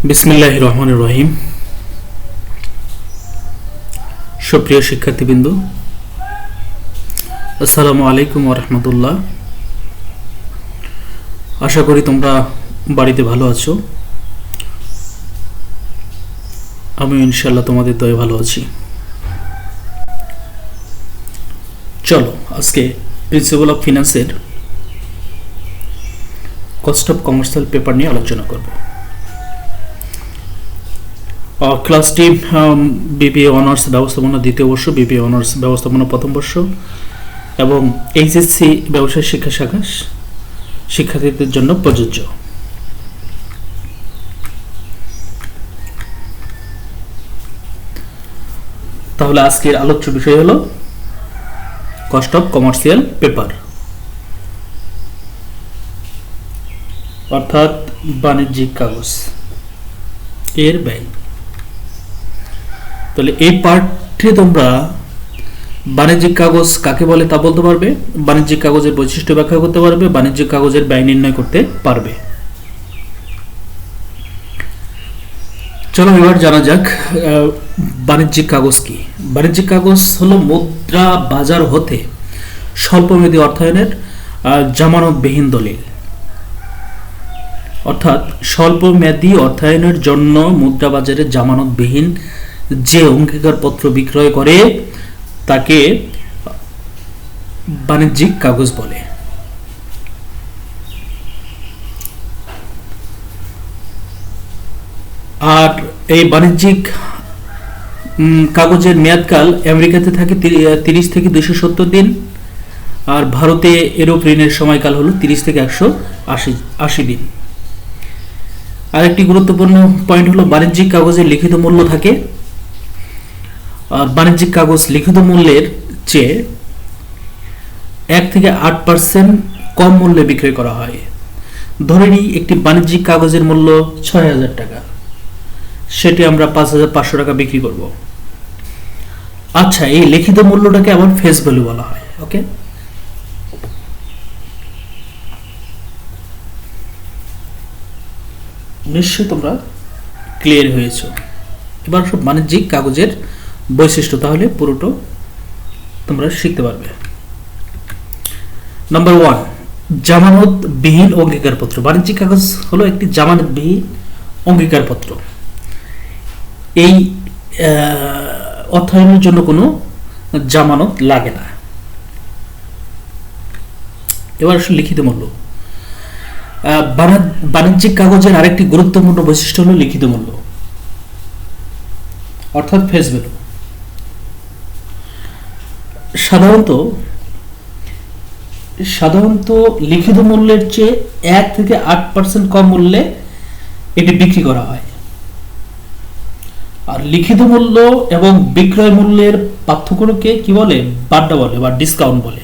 বিসমিল্লাহির রহমানির রহিম। সুপ্রিয় শিক্ষার্থীবৃন্দ, আসসালামু আলাইকুম ওয়া রাহমাতুল্লাহ। আশা করি তোমরা বাড়িতে ভালো আছো। আমি ইনশাআল্লাহ তোমাদের দয়ে ভালো আছি। চলো আজকে প্রিন্সিপাল অফ ফিনান্সের কস্ট অফ কমার্শিয়াল পেপার নিয়ে আলোচনা করব। ক্লাসটি বিবিএ অনার্স ব্যবস্থাপনা দ্বিতীয় বর্ষ, বিবিএ অনার্স ব্যবস্থাপনা প্রথম বর্ষ এবং এইচএসসি ব্যবসায় শিক্ষা শাখা শিক্ষার্থীদের জন্য প্রযোজ্য। তাহলে আজকের আলোচ্য বিষয় হলো কস্ট অফ কমার্শিয়াল পেপার, অর্থাৎ বাণিজ্যিক কাগজ এর ব্যয়। তাহলে এই পার্টে তোমরা বাণিজ্যিক কাগজ কাকে বলে তা বলতে পারবে, বাণিজ্যিক কাগজের বৈশিষ্ট্য ব্যাখ্যা করতে পারবে, বাণিজ্যিক কাগজের ব্যয় নির্ণয় করতে পারবে। চলো এবার জানা যাক বাণিজ্যিক কাগজ কি। বাণিজ্যিক কাগজ হলো মুদ্রা বাজার হতে স্বল্পমেয়াদী অর্থায়নের জামানতবিহীন দলিল। অর্থাৎ স্বল্পমেয়াদী অর্থায়নের জন্য মুদ্রা বাজারে জামানতবিহীন যে অঙ্গীকারপত্র বিক্রয় করে তাকে বাণিজ্যিক কাগজ বলে। আর এই বাণিজ্যিক কাগজের মেয়াদকাল আমেরিকাতে থাকে 30 থেকে 270 দিন, আর ভারতে এরূপ ঋণের সময়কাল হলো 30 থেকে 180 দিন। আরেকটি গুরুত্বপূর্ণ পয়েন্ট হলো বাণিজ্যিক কাগজের লিখিত মূল্য থাকে। আর বাণিজ্যিক কাগজ লিখিত মূল্যের চেয়ে 1 থেকে 8% কম মূল্যে বিক্রয় করা হয়। ধরে নিই একটি বাণিজ্যিক কাগজের মূল্য 6000 টাকা, সেটি আমরা 5500 টাকা বিক্রি করব। আচ্ছা, এই লিখিত মূল্যটাকে আবার ফেস ভ্যালু বলা হয়। ওকে, নিশ্চয়ই তোমরা ক্লিয়ার হয়েছো। এবার সব বাণিজ্যিক কাগজের বৈশিষ্ট্য তাহলে পুরোটা তোমরা শিখতে পারবে। নাম্বার 1, জামানতবিহীন অঙ্গীকারপত্র। বাণিজ্যিক কাগজ হলো একটি জামানতবিহীন অঙ্গীকারপত্র। এই অর্থায়নের জন্য কোনো জামানত লাগে না। এবার আসলে লিখিত মূল্য। বাণিজ্যিক কাগজের আরেকটি গুরুত্বপূর্ণ বৈশিষ্ট্য হলো লিখিত মূল্য, অর্থাৎ ফেস ভ্যালু। সাধারণত লিখিত মূল্যের চেয়ে 1 থেকে 8% কম মূল্যে এটি বিক্রি করা হয়। আর লিখিত মূল্য এবং বিক্রয় মূল্যের পার্থক্যকে কি বলে? বাড্ডা বলে বা ডিসকাউন্ট বলে।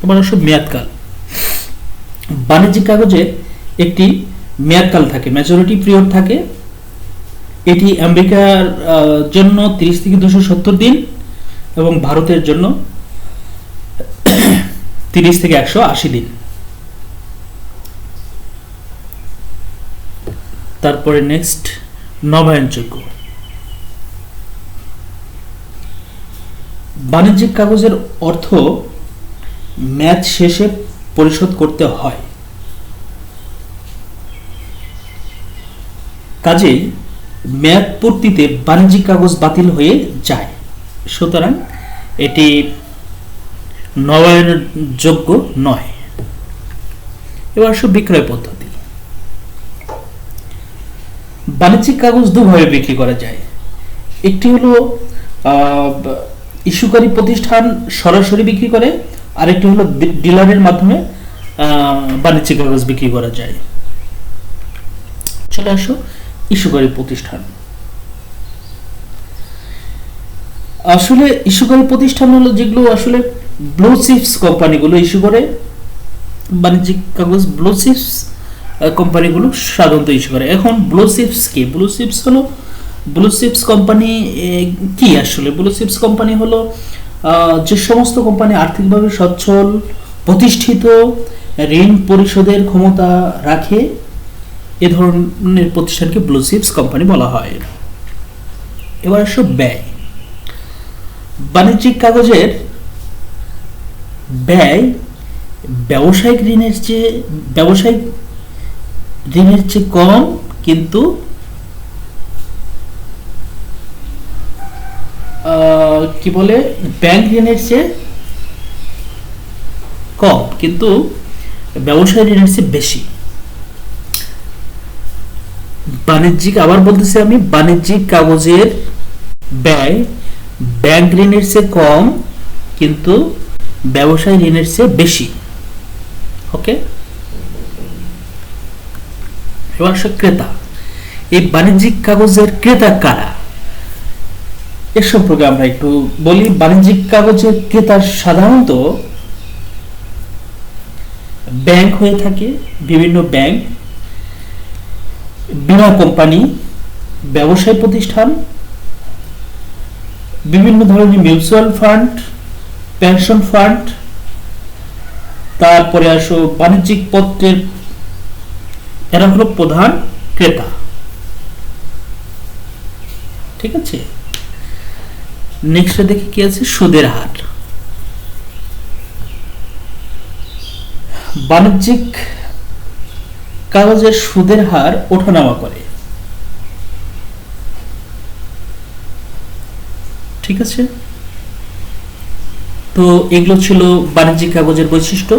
এবার আসলে মেয়াদকাল। বাণিজ্যিক কাগজে একটি মেয়াদকাল থাকে, ম্যাচুরিটি পিরিয়ড থাকে। এটি আমেরিকার জন্য 30 থেকে 270 দিন এবং ভারতের জন্য 30 থেকে 180 দিন। তারপরে নেক্সট, নবায়নযোগ্য। বাণিজ্যিক কাগজের অর্থ মেয়াদ শেষে পরিশোধ করতে হয়। কাজেই মেয়াদ পূর্তিতে বাণিজ্যিক কাগজ বাতিল হয়ে যায়, সুতরাং এটি নবায়নযোগ্য নয়। এবার আসলে বিক্রয় পদ্ধতি। বাণিজ্যিক কাগজ দুভাবে বিক্রি করা যায়। একটি হলো ইস্যুকারী প্রতিষ্ঠান সরাসরি বিক্রি করে, আরেকটি হলো ডিলারের মাধ্যমে বাণিজ্যিক কাগজ বিক্রি করা যায়। চলে আসো ইস্যুকারী প্রতিষ্ঠান। আসলে ইস্যুকারী প্রতিষ্ঠান হলো যেগুলো আসলে ব্লু চিপস কোম্পানিগুলো ইস্যু করে বাণিজ্যিক কাগজ। ব্লু চিপস কোম্পানিগুলো সাধারণত ইস্যু করে। এখন ব্লু চিপস কি? ব্লু চিপস হলো, ব্লু চিপস কোম্পানি কি? আসলে ব্লু চিপস কোম্পানি হলো যে সমস্ত কোম্পানি আর্থিকভাবে সচ্ছল, প্রতিষ্ঠিত, ঋণ পরিশোধের ক্ষমতা রাখে এ ধরনের প্রতিষ্ঠানকে ব্লু চিপস কোম্পানি বলা হয়। এবার আসো ব্যয়। বাণিজ্যিক কাগজের ব্যয় ব্যবসায়িক ঋণের চেয়ে কম, কিন্তু কি বলে, ব্যাংক ঋণের চেয়ে কম কিন্তু ব্যবসায়িক ঋণের চেয়ে বেশি। বাণিজ্যিক কাগজের ব্যয় ব্যাংক ঋণের চেয়ে কম কিন্তু ব্যবসায়ী ঋণের চেয়ে বেশি। ওকে, এবার ক্রেতা। এই বাণিজ্যিক কাগজের ক্রেতা কারা এর সম্পর্কে আমরা একটু বলি। বাণিজ্যিক কাগজের ক্রেতা সাধারণত ব্যাংক হয়ে থাকে, বিভিন্ন ব্যাংক, বীমা কোম্পানি, ব্যবসায় প্রতিষ্ঠান, বিভিন্ন ধরনের মিউচুয়াল ফান্ড, পেনশন ফান্ড, তারপরে আসো বাণিজ্যিক পত্রের, এরা হলো প্রধান ক্রেতা। ঠিক আছে, নেক্সটে দেখি কি আছে, সুদের হার। বাণিজ্যিক কাগজের সুদের হার ওঠানামা করে। ঠিক আছে, তো এগুলো ছিল বাণিজ্যিক কাগজের বৈশিষ্ট্য।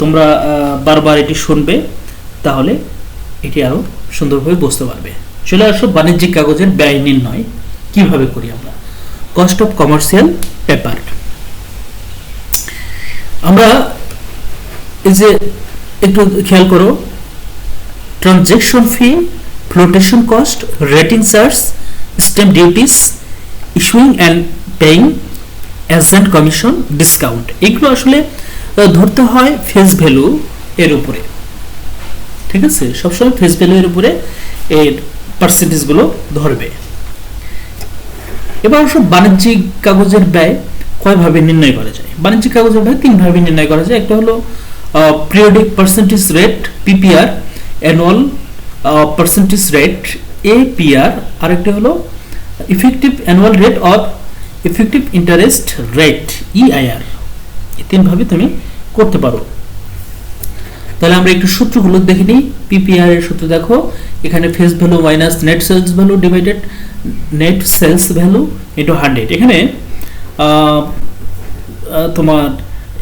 তোমরা বারবার এটি শুনবে, তাহলে এটি আরো সুন্দরভাবে বুঝতে পারবে। চলে আসো বাণিজ্যিক কাগজের ব্যয় নির্ণয় কিভাবে করি আমরা। Cost of commercial paper. আমরা এই যে একটু খেয়াল করো, transaction fee, flotation cost, rating charge, stamp duties, issuing and paying, agent commission, discount, এগুলো আসলে ধরতে হয় ফেস ভ্যালু এর উপরে। ঠিক আছে, সবসময় ফেস ভ্যালু এর উপরে এর পার্সেন্টেজ গুলো ধরবে। এবার আসলে বাণিজ্যিক কাগজের ব্যয় কয়ভাবে নির্ণয় করা যায়। বাণিজ্যিক কাগজের ব্যয় তিন ভাবে নির্ণয় করা যায়। একটা হলো periodic percentage rate, PPR, annual percentage rate, APR, আরেকটা হলো effective annual rate or effective interest rate, EIR. এই তিন ভাবে তুমি করতে পারো। তাহলে আমরা একটু সূত্রগুলো দেখে নিই। পিপিআর এর সূত্র দেখো, এখানে face value minus net sales value divided net sales value into 100। এখানে তোমার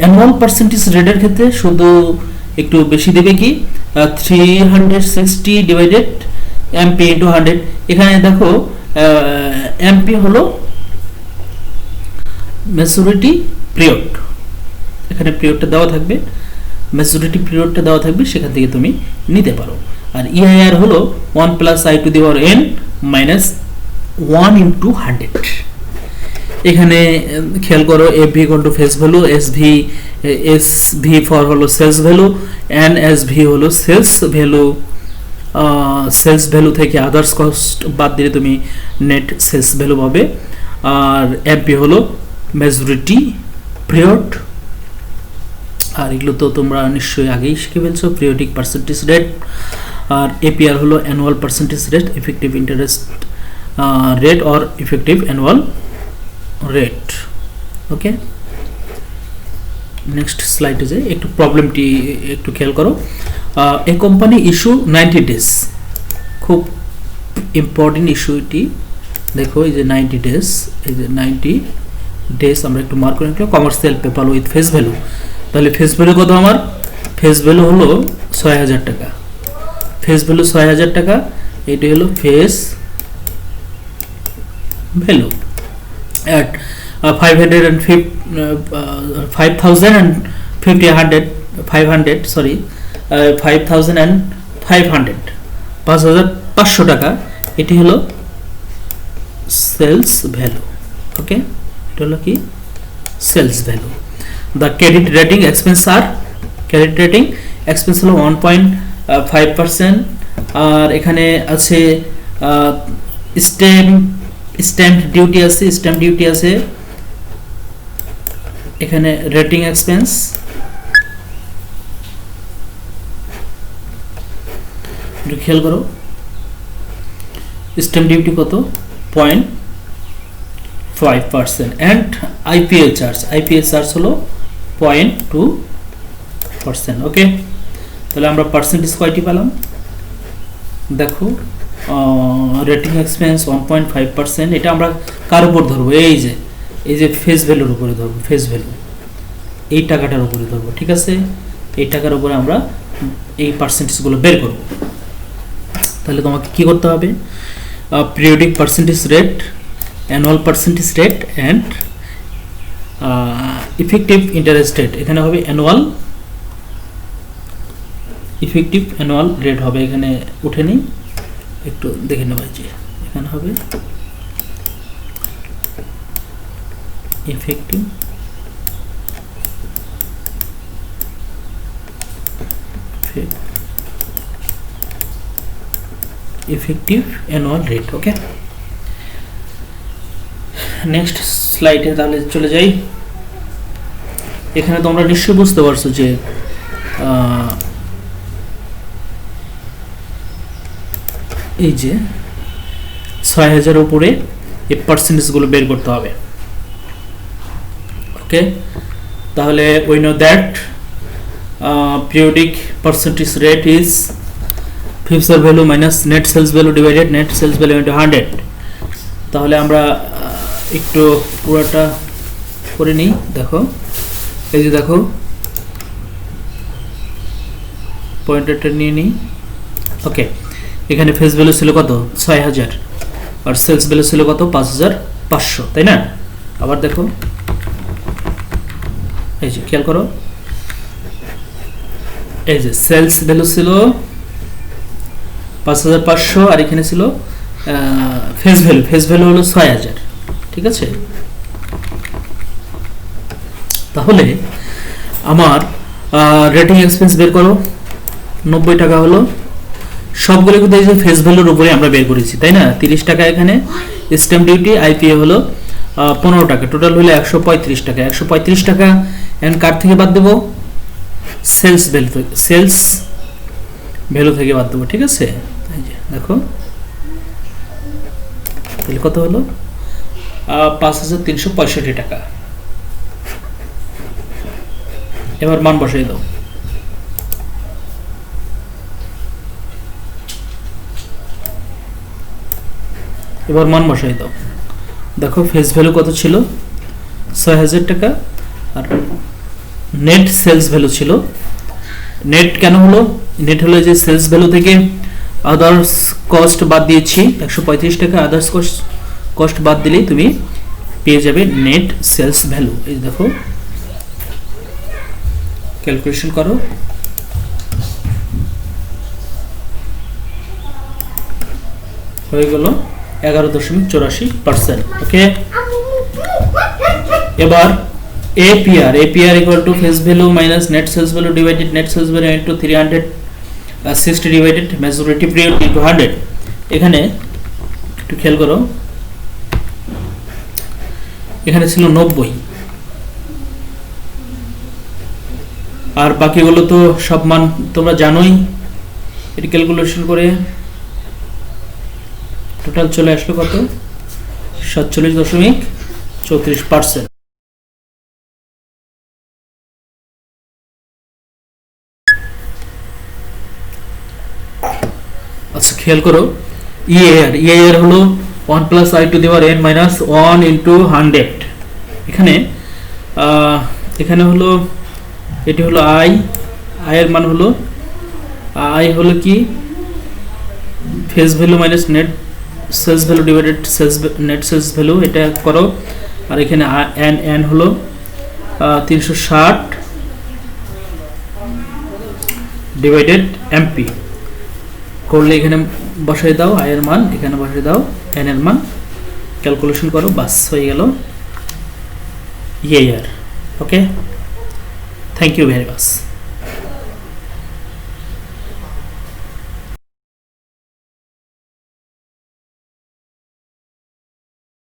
অ্যানুয়াল পার্সেন্টেজ রেটের ক্ষেত্রে শুধু একটু বেশি দেবে কি 360 ডিভাইডেড এমপি ইনটু 100। এখানে দেখো এমপি হলো ম্যাচুরিটি পিরিয়ড, এখানে পিরিয়ডটা দেওয়া থাকবে, ম্যাচুরিটি পিরিয়ডটা দেওয়া থাকবে, সেখান থেকে তুমি নিতে পারো। আর ইআইআর হলো 1 + i to the power n minus 1 into 100। এখানে খেয়াল করো, FV equal to face value, SV for হলো সেলস ভ্যালু, এনএসভি হলো সেলস ভ্যালু। সেলস ভ্যালু থেকে আদার্স কস্ট বাদ দিলে তুমি নেট সেলস ভ্যালু পাবে। আর এমপি হলো ম্যাচুরিটি পিরিয়ড। আর এগুলো তো তোমরা নিশ্চয়ই আগেই শিখে ফেলছো, পিরিয়ডিক পার্সেন্টেজ রেট। আর এপিআর হলো annual percentage rate, effective interest rate or effective annual rate. Okay, next স্লাইডে যে একটু প্রবলেমটি একটু খেয়াল করো। এ কোম্পানি ইস্যু 90 ডেজ, খুব ইম্পর্টেন্ট ইস্যু এটি। দেখো এই যে 90 ডেজ, এই যে 90 ডেজ আমরা একটু মার্ক করে নিলাম। Commercial paper with face value, তাহলে ফেস ভ্যালু কত? আমার ফেস ভ্যালু হলো 6000 টাকা। ফেস ভ্যালু 6000 টাকা, এটি হলো ফেস ভ্যালু। at 5500 টাকা, এটি হলো সেলস ভ্যালু। ওকে, এটা হলো কি sales value. The credit rating expense আর, ক্রেডিট রেটিং এক্সপেন্স হলো 1.5%। আর এখানে আছে স্ট্যাম্প ডিউটি আছে, স্ট্যাম্প ডিউটি আছে। এখানে রেটিং এক্সপেন্স, একটু খেয়াল করো, স্ট্যাম্প ডিউটি কত 0.5% অ্যান্ড আইপিএল চার্জ হলো 0.2%। ওকে, তাহলে আমরা পার্সেন্টেজ কয়টি পেলাম দেখো, রেটিং এক্সপেন্স 1.5%। এটা আমরা কার উপর ধরবো, এই যে ফেস ভ্যালুর উপরে ধরবো, ফেস ভ্যালু এই টাকাটার উপরে ধরবো, ঠিক আছে। এই টাকার উপরে আমরা এই পার্সেন্টেজগুলো বের করব। তাহলে তোমাকে কি করতে হবে, periodic percentage rate, annual percentage rate and effective interest rate. এখানে হবে অ্যানুয়াল, ইফেক্টিভ অ্যানুয়াল রেট হবে, এখানে উঠে নেই, একটু দেখে নেওয়া যে এখানে হবে ইফেক্টিভ অ্যানুয়াল রেট। ওকে, নেক্সট স্লাইডে তাহলে চলে যাই। এখানে তোমরা নিশ্চয়ই বুঝতে পারছো যে এই যে ৬০০০ উপরে এই পার্সেন্টেজগুলো বের করতে হবে। ওকে, তাহলে we know that periodic percentage rate is future value minus net sales value divided net sales value into 100। তাহলে আমরা একটু পুরোটা করে নিই। দেখো, এই যে দেখো পয়েন্টারটা নিয়ে নিই। ওকে, এখানে ফেস ভ্যালু ছিল কত ৬০০০ আর সেলস ভ্যালু ছিল কত ৫৫০০, তাই না। আবার দেখো, এই যে খেয়াল করো, এই যে সেলস ভ্যালু ছিল ৫৫০০ আর এখানে ছিল ফেস ভ্যালু হলো ৬০০০, ঠিক আছে। তাহলে আমার রেটিং এক্সপেন্স বের করো, ৯০ টাকা হলো। সবগুলো কিন্তু এই যে ফেস ভ্যালুর উপরে আমরা বের করেছি, তাই না। ৩০ টাকা এখানে স্ট্যাম্প ডিউটি, আইপিএ হলো ১৫ টাকা, টোটাল হলো ১৩৫ টাকা। ১৩৫ টাকা এন্ড কার থেকে বাদ দেবো, সেলস ভ্যালু থেকে বাদ দেবো, ঠিক আছে। এই যে দেখো, তাহলে কত হলো ৫৩৬৫ টাকা। এবার মান বসাই দাও। দেখো ফেস ভ্যালু কত ছিল ৬০০০ টাকা আর নেট সেলস ভ্যালু ছিল, নেট কেন হলো, নেট হলো যে সেলস ভ্যালু থেকে আদার্স কস্ট বাদ দিয়েছি ১৩৫ টাকা, আদার্স কস্ট বাদ দিলেই তুমি পেয়ে যাবে নেট সেলস ভ্যালু। এই দেখো, ক্যালকুলেশন করো, হয়ে গেল ১১.৮৪%। ওকে, এবার APR equal to face value minus net sales value divided net sales value into 360 divided majority period into 100। এখানে একটু খেয়াল করো, এখানে ছিল ৯০ আর বাকিগুলো তো সব মান তোমরা জানোই। এটি ক্যালকুলেশন করে টোটাল চলে আসলো কত ৪৭.৩৪%। আচ্ছা খেয়াল করো, EAR হলো 1 + i to the power n minus 1 into 100। এখানে হলো, এটি হলো i এর মান হলো, i হলো কি face value minus net sales value divided net sales value, এটা করো। আর এখানে n হলো ৩৬০ ডিভাইডেড এমপি করলে এখানে বসাই দাও i এর মান, এখানে বসাই দাও n এর মান, ক্যালকুলেশন করো, বাস হয়ে গেল EAR। Okay, thank you very much.